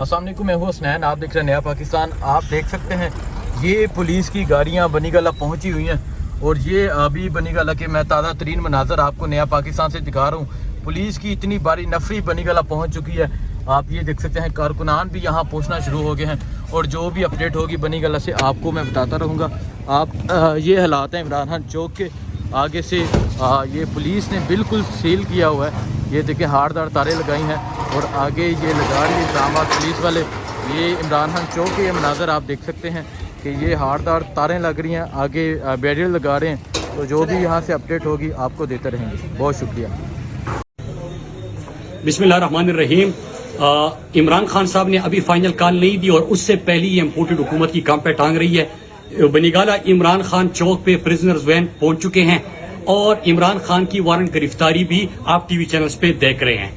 السلام علیکم، میں ہوں حسنین، آپ دیکھ رہے ہیں نیا پاکستان۔ آپ دیکھ سکتے ہیں یہ پولیس کی گاڑیاں بنی گالہ پہنچی ہوئی ہیں، اور یہ ابھی بنی گالہ کے میں تازہ ترین مناظر آپ کو نیا پاکستان سے دکھا رہا ہوں۔ پولیس کی اتنی باری نفری بنی گالہ پہنچ چکی ہے، آپ یہ دیکھ سکتے ہیں کارکنان بھی یہاں پہنچنا شروع ہو گئے ہیں، اور جو بھی اپڈیٹ ہوگی بنی گالہ سے آپ کو میں بتاتا رہوں گا۔ آپ یہ حالات ہیں عمران خان چوک کے آگے سے، یہ پولیس نے بالکل سیل کیا ہوا ہے۔ یہ دیکھیں ہار دار تاریں لگائی ہیں، اور آگے یہ لگا رہی ہے اسلام آباد پولیس والے۔ یہ عمران خان چوک کے یہ مناظر آپ دیکھ سکتے ہیں کہ یہ ہار دار تاریں لگ رہی ہیں، آگے بیریئر لگا رہے ہیں۔ تو جو بھی یہاں سے اپڈیٹ ہوگی آپ کو دیتے رہیں گے۔ بہت شکریہ۔ بسم اللہ الرحمن الرحیم۔ عمران خان صاحب نے ابھی فائنل کال نہیں دی، اور اس سے پہلی یہ امپورٹڈ حکومت کی کام پہ ٹانگ رہی ہے۔ بنی گالہ عمران خان چوک پہ پرزنرز وین پہنچ چکے ہیں، اور عمران خان کی وارنٹ گرفتاری بھی آپ ٹی وی چینلز پہ دیکھ رہے ہیں۔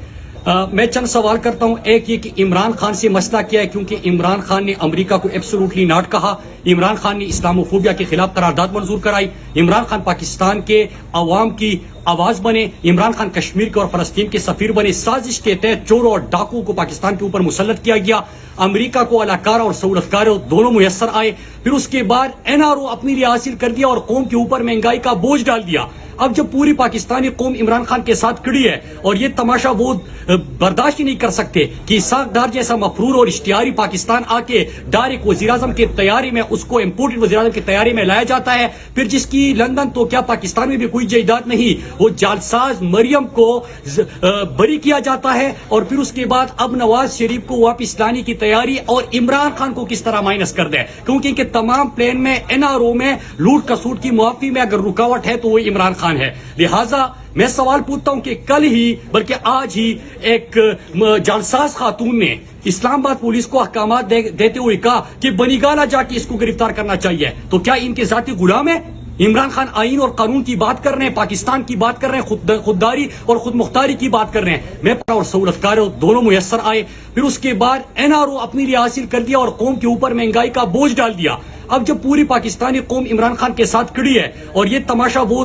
میں چند سوال کرتا ہوں۔ ایک یہ کہ عمران خان سے مسئلہ کیا ہے، کیونکہ عمران خان نے امریکہ کو ایبسولوٹلی ناٹ کہا، عمران خان نے اسلاموفوبیا کے خلاف قرارداد منظور کرائی، عمران خان پاکستان کے عوام کی آواز بنے، عمران خان کشمیر کے اور فلسطین کے سفیر بنے، سازش کے تحت چوروں اور ڈاکو کو پاکستان کے اوپر مسلط کیا گیا، امریکہ کو علاقار اور سہولتکار دونوں میسر آئے، پھر اس کے بعد NRO اپنے لیے حاصل کر دیا اور قوم کے اوپر مہنگائی کا بوجھ ڈال دیا۔ اب جب پوری پاکستانی قوم عمران خان کے ساتھ کھڑی ہے، اور یہ تماشا وہ برداشت ہی نہیں کر سکتے کہ اسحاق ڈار جیسا مفرور اور اشتہاری پاکستان آ کے ڈائریکٹ وزیراعظم کے تیاری میں اس کو امپورٹڈ وزیراعظم کی تیاری میں لایا جاتا ہے، پھر جس کی لندن تو کیا پاکستان میں بھی کوئی جائیداد نہیں، وہ جعلساز مریم کو بری کیا جاتا ہے، اور پھر اس کے بعد اب نواز شریف کو واپس لانے کی تیاری، اور عمران خان کو کس طرح مائنس کر دے، کیونکہ ان کے تمام پلان میں NRO میں لوٹ کسوٹ کی معافی میں اگر رکاوٹ ہے تو وہ عمران خان ہے۔ لہٰذا میں سوال پوچھتا ہوں کہ کل ہی بلکہ آج ہی ایک جعلساز خاتون نے اسلام آباد پولیس کو احکامات دیتے ہوئے کہا کہ بنی گالہ جا کے اس کو گرفتار کرنا چاہیے، تو کیا ان کے ذاتی غلام ہے؟ عمران خان آئین اور قانون کی بات کر رہے ہیں، پاکستان کی بات کر رہے ہیں، خودداری اور خود مختاری کی بات کر رہے ہیں۔ میں اور سہولتکار دونوں میسر آئے، پھر اس کے بعد NRO اپنے لیے حاصل کر دیا اور قوم کے اوپر مہنگائی کا بوجھ ڈال دیا۔ اب جب پوری پاکستانی قوم عمران خان کے ساتھ کھڑی ہے، اور یہ تماشا وہ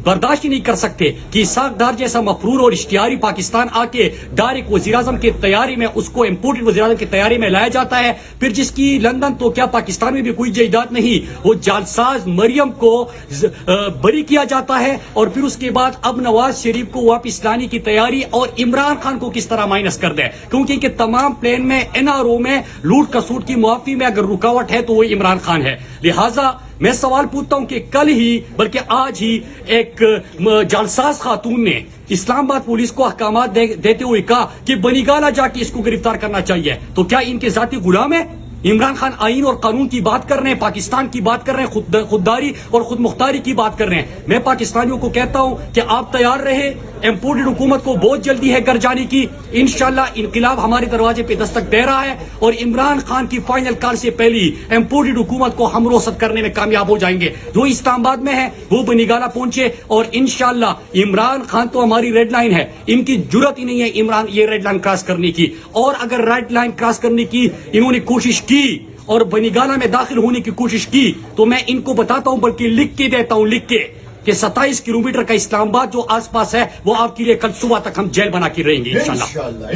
برداشت ہی نہیں کر سکتے کہ اسحاق ڈار جیسا مفرور اور اشتہاری پاکستان آ کے ڈائریکٹ وزیراعظم کی تیاری میں اس کو امپورٹڈ وزیراعظم کی تیاری میں لایا جاتا ہے، پھر جس کی لندن تو کیا پاکستان میں بھی کوئی جائیداد نہیں، وہ جعلساز مریم کو بری کیا جاتا ہے، اور پھر اس کے بعد اب نواز شریف کو واپس لانے کی تیاری، اور عمران خان کو کس طرح مائنس کر دے، کیونکہ ان کے تمام پلان میں NRO میں لوٹ کسوٹ کی معافی میں اگر رکاوٹ ہے تو وہ عمران خان ہے۔ لہٰذا میں سوال پوچھتا ہوں کہ کل ہی بلکہ آج ہی ایک جعلساز خاتون نے اسلام آباد پولیس کو احکامات دیتے ہوئے کہا کہ بنی گالہ جا کے اس کو گرفتار کرنا چاہیے، تو کیا ان کے ذاتی غلام ہے؟ عمران خان آئین اور قانون کی بات کر رہے ہیں، پاکستان کی بات کر رہے ہیں، خودداری اور خود مختاری کی بات کر رہے ہیں۔ میں پاکستانیوں کو کہتا ہوں کہ آپ تیار رہے، امپورٹڈ حکومت کو بہت جلدی ہے گھر جانے کی، انشاءاللہ انقلاب ہمارے دروازے پہ دستک دے رہا ہے، اور عمران خان کی فائنل کال سے پہلی امپورٹڈ حکومت کو ہم روسد کرنے میں کامیاب ہو جائیں گے۔ جو اسلام آباد میں ہے وہ بنی گالہ پہنچے، اور انشاءاللہ عمران خان تو ہماری ریڈ لائن ہے، ان کی جرت ہی نہیں ہے عمران یہ ریڈ لائن کراس کرنے کی، اور اگر ریڈ لائن کراس کرنے کی انہوں نے کوشش کی اور بنی گالہ میں داخل ہونے کی کوشش کی، تو میں ان کو بتاتا ہوں، بلکہ لکھ کے دیتا ہوں، لکھ کے، کہ 27 کلومیٹر کا اسلام آباد جو آس پاس ہے وہ آپ کے لیے کل صبح تک ہم جیل بنا کے رہیں گے انشاءاللہ۔